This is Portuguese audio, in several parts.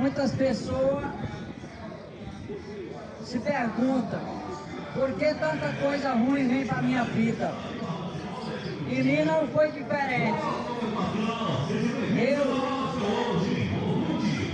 Muitas pessoas se perguntam por que tanta coisa ruim vem para a minha vida. E mim não foi diferente. Eu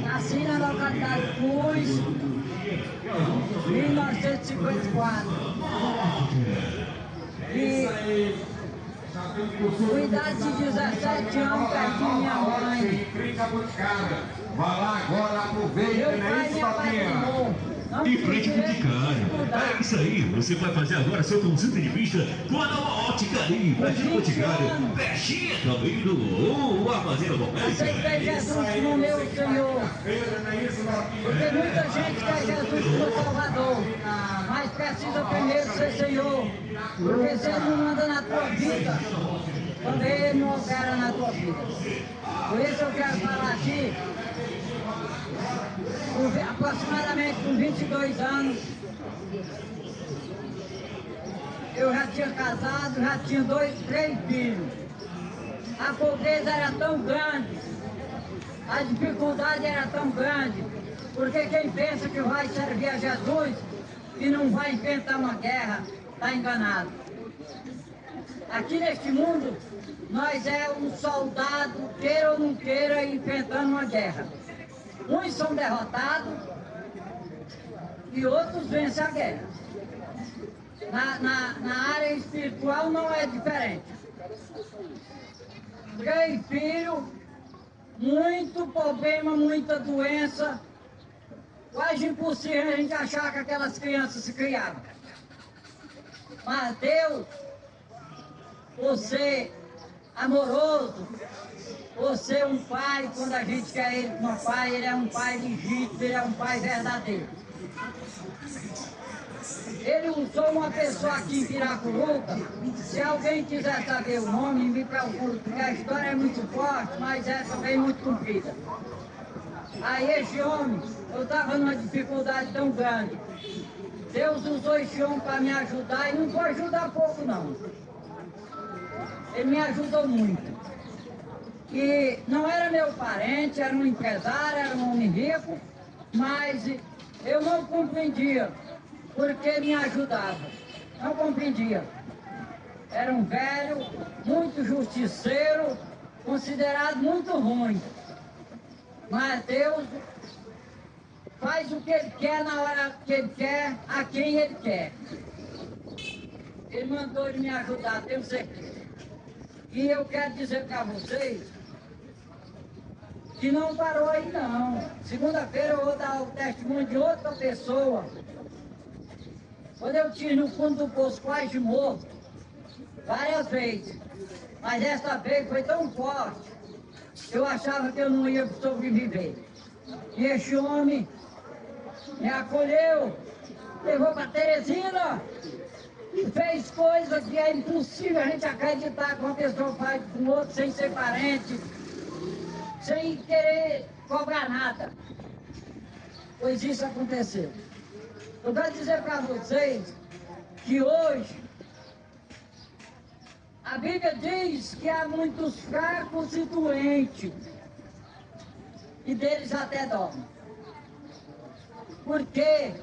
nasci na localidade Cruz, 1954. E com idade de 17 anos perdi minha mãe. Vai lá agora, aproveita, né? Isso, papinha. Em frente ao Boticário. É isso aí, você vai fazer agora seu consulta de vista com a nova Ótica ali. Frente ao Boticário, pertinho também do Armazém do Aceitei Jesus como meu Senhor. Porque muita gente quer Jesus como Salvador, mas precisa primeiro ser Senhor. Porque se Ele não manda na tua vida, também Ele não opera na tua vida. Por isso eu quero falar aqui. Aproximadamente com 22 anos, eu já tinha casado, já tinha 3 filhos. A pobreza era tão grande, a dificuldade era tão grande, porque quem pensa que vai servir a Jesus e não vai enfrentar uma guerra, está enganado. Aqui neste mundo, nós é um soldado, queira ou não queira, enfrentando uma guerra. Uns são derrotados e outros vencem a guerra. Na área espiritual não é diferente. 3 filhos, muito problema, muita doença. Quase impossível a gente achar que aquelas crianças se criavam. Mas Deus, você amoroso, você é um pai, quando a gente quer Ele como pai, Ele é um pai legítimo, Ele é um pai verdadeiro. Ele usou uma pessoa aqui em Piracuruca. Se alguém quiser saber o nome, me procura, porque a história é muito forte, mas é também muito comprida. Aí esse homem, eu estava numa dificuldade tão grande. Deus usou esse homem para me ajudar, e não foi ajudar pouco não. Ele me ajudou muito. E não era meu parente, era um empresário, era um homem rico, mas eu não compreendia porque me ajudava. Não compreendia. Era um velho, muito justiceiro, considerado muito ruim. Mas Deus faz o que Ele quer na hora que Ele quer, a quem Ele quer. Ele mandou Ele me ajudar, tenho certeza. E eu quero dizer para vocês que não parou aí não. Segunda-feira eu vou dar o testemunho de outra pessoa. Quando eu tinha no fundo do poço quase morto, várias vezes. Mas dessa vez foi tão forte que eu achava que eu não ia sobreviver. E esse homem me acolheu, levou para Teresina, e fez coisas que é impossível a gente acreditar que uma pessoa faz com outro sem ser parente, sem querer cobrar nada. Pois isso aconteceu. Eu quero dizer para vocês que hoje a Bíblia diz que há muitos fracos e doentes, e deles até dormem. Porque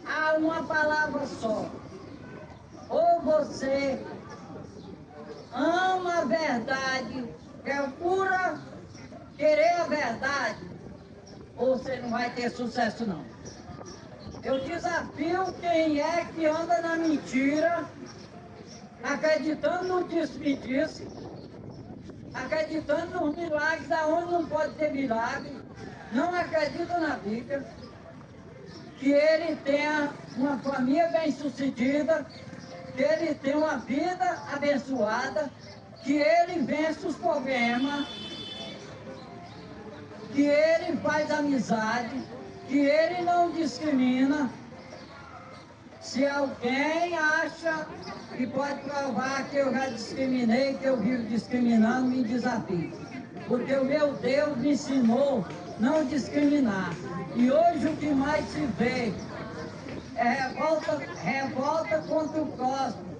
há uma palavra só. Ou você ama a verdade, procura querer a verdade, ou você não vai ter sucesso não. Eu desafio quem é que anda na mentira, acreditando no disse-me-disse, acreditando nos milagres, da onde não pode ter milagre, não acredita na Bíblia, que ele tenha uma família bem-sucedida, que ele tenha uma vida abençoada, que ele vence os problemas, que ele faz amizade, que ele não discrimina. Se alguém acha que pode provar que eu já discriminei, que eu vivo discriminando, me desafie. Porque o meu Deus me ensinou não discriminar. E hoje o que mais se vê é revolta contra o próximo.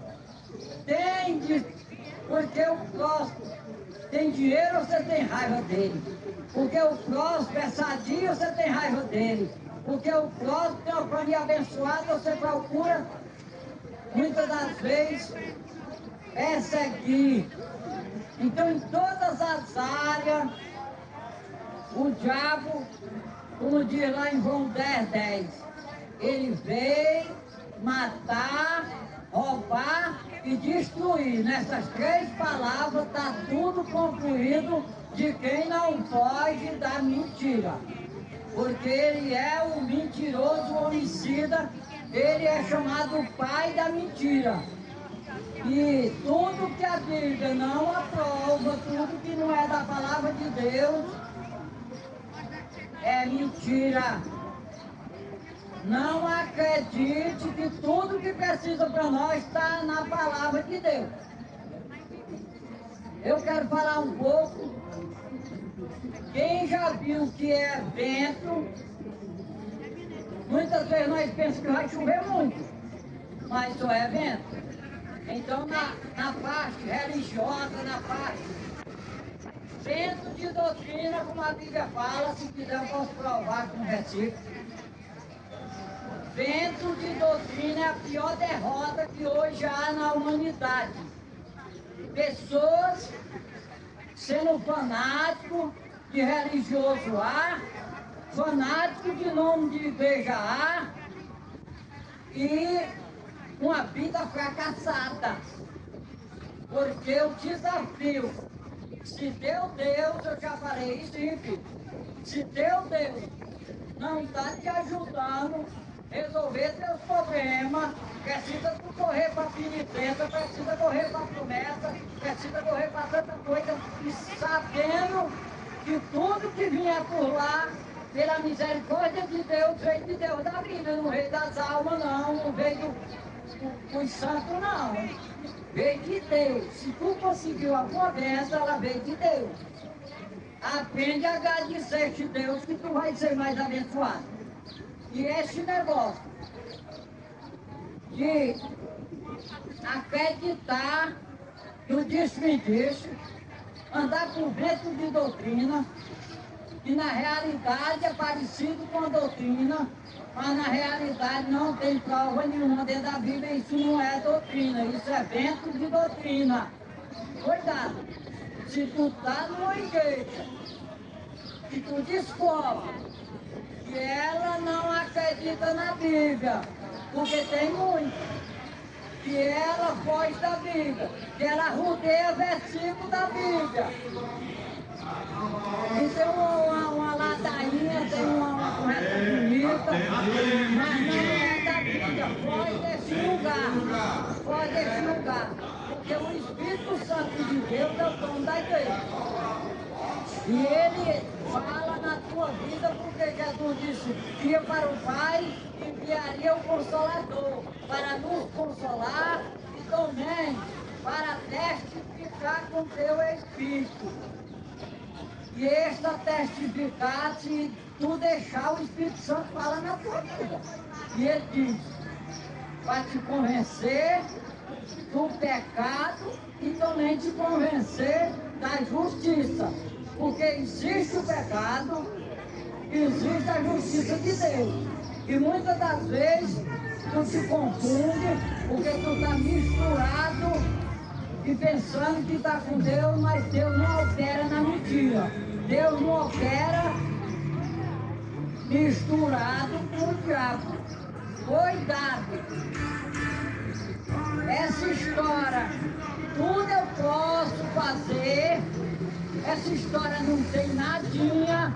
Porque o próximo tem dinheiro ou você tem raiva dele? Porque o próximo é sadio, você tem raiva dele. Porque o próximo tem uma família abençoada, você procura, muitas das vezes, perseguir. Então, em todas as áreas, o diabo, como diz lá em João 10:10, ele veio matar, roubar e destruir. Nessas 3 palavras está tudo concluído de quem não foge da mentira. Porque ele é o mentiroso homicida, ele é chamado o pai da mentira. E tudo que a Bíblia não aprova, tudo que não é da palavra de Deus, é mentira. Não acredite que tudo que precisa para nós está na palavra de Deus. Eu quero falar um pouco. Quem já viu o que é vento, muitas vezes nós pensamos que vai chover muito, mas só é vento. Então, na parte religiosa, na parte centro de doutrina, como a Bíblia fala, se quiser eu posso provar com um versículo. Vento de doutrina é a pior derrota que hoje há na humanidade. Pessoas sendo fanáticos de religioso A, fanáticos de nome de igreja A e uma vida fracassada. Porque o desafio, se teu Deus, eu já falei isso, filho, se teu Deus não está te ajudando a resolver teus problemas, precisa tu correr para a penitência, precisa correr para a promessa, precisa correr para tanta coisa, e sabendo que tudo que vier por lá, pela misericórdia de Deus, veio de Deus da vida, não veio das almas não, não veio dos santos não, veio de Deus. Se tu conseguiu a promessa, ela veio de Deus. Aprende a agradecer de Deus que tu vai ser mais abençoado. E esse negócio de acreditar no disse-me-disse, andar por vento de doutrina, que na realidade é parecido com a doutrina, mas na realidade não tem prova nenhuma dentro da Bíblia, isso não é doutrina, isso é vento de doutrina. Cuidado, se tu está numa igreja, se tu descobre que ela não acredita na Bíblia, porque tem muito, que ela foge da Bíblia, que ela rodeia versículo da Bíblia. E tem uma ladainha, tem uma correta bonita, mas não é da Bíblia, foge desse lugar, foge desse lugar, porque o Espírito Santo de Deus é o dono da igreja. E ele fala na tua vida, porque Jesus disse que ia para o Pai e enviaria o Consolador para nos consolar e também para testificar com teu Espírito. E esta testificar, se tu deixar o Espírito Santo falar na tua vida. E ele diz, vai te convencer do pecado e também te convencer da justiça. Porque existe o pecado, existe a justiça de Deus. E muitas das vezes tu te confunde, porque tu está misturado e pensando que está com Deus, mas Deus não opera na mentira. Deus não opera misturado com o diabo. Cuidado! Essa história, tudo eu posso fazer. Essa história não tem nadinha,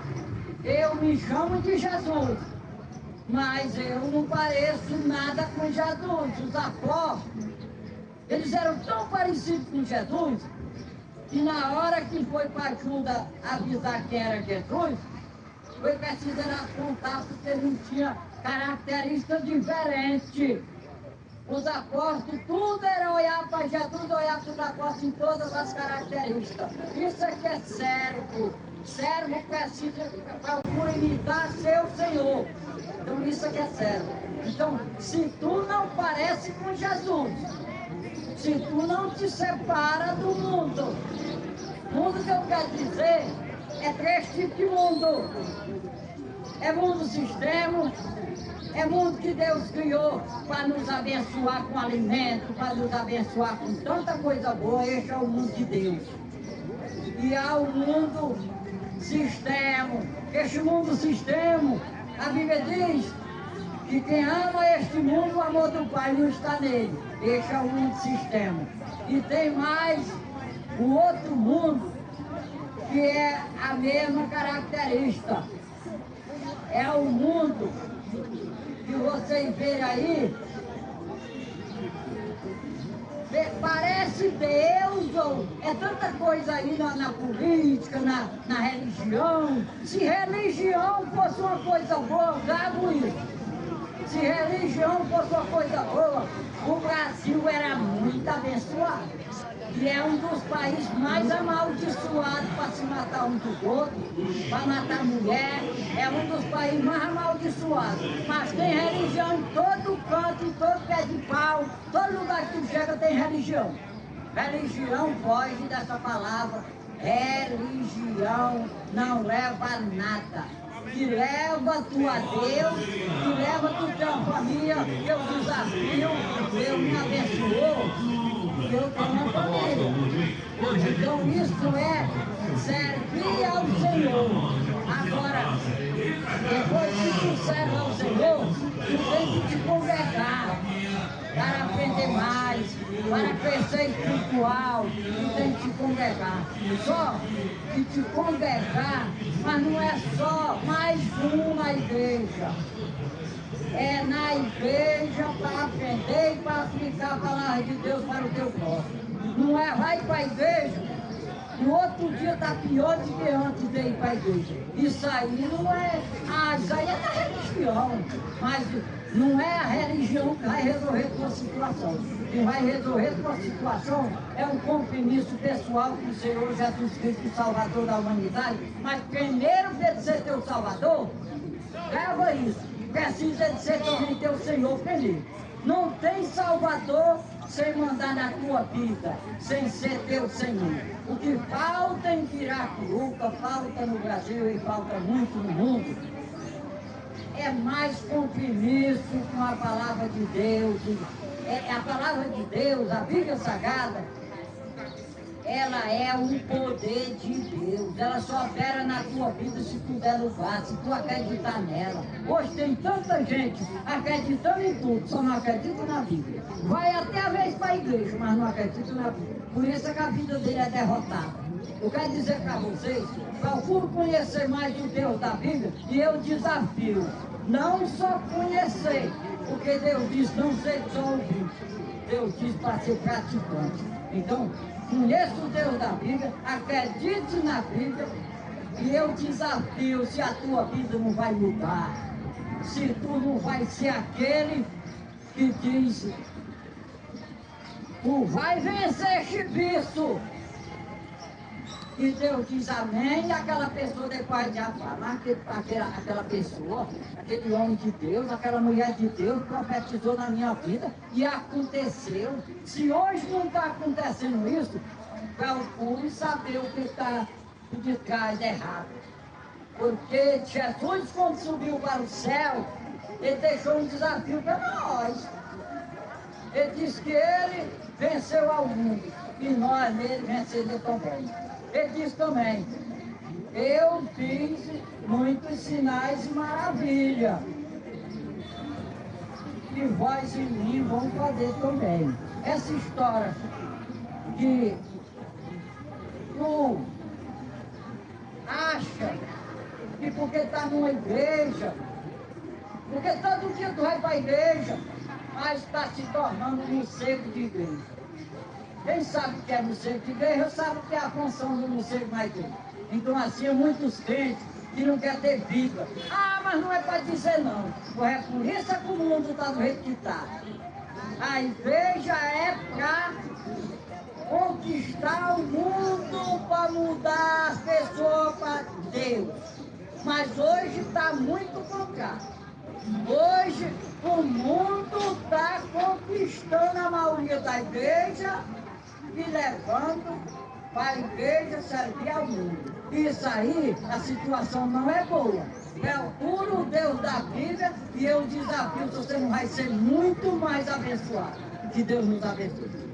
eu me chamo de Jesus, mas eu não pareço nada com Jesus. Os apóstolos, eles eram tão parecidos com Jesus, que na hora que foi para Judas avisar que era Jesus, foi preciso apontar porque ele não tinha características diferentes. Os apóstolos, tudo era olhar para Jesus, olhar para os apóstolos em todas as características. Isso aqui é servo. Servo precisa, procura imitar seu Senhor. Então isso aqui é servo. Então, se tu não parece com Jesus, se tu não te separa do mundo que eu quero dizer É três tipos de mundo. É mundo sistema, é mundo que Deus criou para nos abençoar com alimento, para nos abençoar com tanta coisa boa. Esse é o mundo de Deus. E há o mundo sistema. Este mundo sistema, a Bíblia diz que quem ama este mundo, o amor do Pai não está nele. Este é o mundo sistema. E tem mais o outro mundo, que é a mesma característica. É o mundo que vocês veem aí, parece Deus, ou é tanta coisa aí na política, na religião. Se religião fosse uma coisa boa, eu gabo isso. Se religião fosse uma coisa boa, o Brasil era muito abençoado. E é um dos países mais amaldiçoados para se matar um dos outros, para matar mulher. É um dos países mais amaldiçoados. Mas tem religião em todo canto, em todo pé de pau, todo lugar que tu chega tem religião. Religião foge dessa palavra. Religião não leva a nada. Que leva tu a Deus, que leva tu a tua família. Eu desafio, Deus me abençoou. Eu tenho uma família. Então isso é servir ao Senhor. Agora, depois que tu serve ao Senhor, tu tem que te congregar para aprender mais, para crescer espiritual, tu tem que te congregar. Só que te congregar, mas não é só mais uma igreja. É na igreja para aprender e para aplicar a palavra de Deus para o teu próximo. Não é vai para a igreja, no outro dia está pior do que antes de ir para a igreja. Isso aí não é. Isso aí é da religião. Mas não é a religião que vai resolver a tua situação. Quem vai resolver a tua situação é um compromisso pessoal com o Senhor Jesus Cristo, o Salvador da humanidade. Mas primeiro para ele ser teu Salvador, leva isso. Precisa de ser também teu Senhor feliz. Não tem Salvador sem mandar na tua vida, sem ser teu Senhor. O que falta em Piracuruca, falta no Brasil e falta muito no mundo, é mais compromisso com a palavra de Deus. A palavra de Deus, a Bíblia Sagrada, ela é um poder de Deus. Ela só opera na tua vida se tu der lugar, se tu acreditar nela. Hoje tem tanta gente acreditando em tudo, só não acredita na Bíblia. Vai até a vez para a igreja, mas não acredita na Bíblia. Por isso é que a vida dele é derrotada. Eu quero dizer para vocês, procuro conhecer mais o Deus da Bíblia e eu desafio. Não só conhecer, porque Deus diz, não sei só ouvir. Deus diz para ser praticante. Então, conheça o Deus da Bíblia, acredite na Bíblia e eu desafio se a tua vida não vai mudar, se tu não vai ser aquele que diz, tu vai vencer este vício. E Deus diz amém, e aquela pessoa depois já fala, aquela pessoa, aquele homem de Deus, aquela mulher de Deus profetizou na minha vida e aconteceu. Se hoje não está acontecendo isso, procure saber o que está de trás errado. Porque Jesus, quando subiu para o céu, ele deixou um desafio para nós. Ele disse que ele venceu ao mundo e nós nele venceremos também. Ele diz também, eu fiz muitos sinais e maravilhas, e vós em mim vão fazer também. Essa história que tu acha que porque está numa igreja, porque todo dia tu vai para a igreja, mas está se tornando um morcego de igreja. Quem sabe o que é morcego de igreja, sabe o que é a função do morcego na igreja. Então assim, há muitos crentes que não querem ter vida. Mas não é para dizer não. É por isso que o mundo está do jeito que está. A igreja é para conquistar o mundo, para mudar as pessoas para Deus. Mas hoje está muito contrário. Hoje o mundo está conquistando a maioria da igreja e levando para a igreja servir ao mundo. Isso aí, a situação não é boa. Procura o Deus da Bíblia e eu desafio se você não vai ser muito mais abençoado. Que Deus nos abençoe.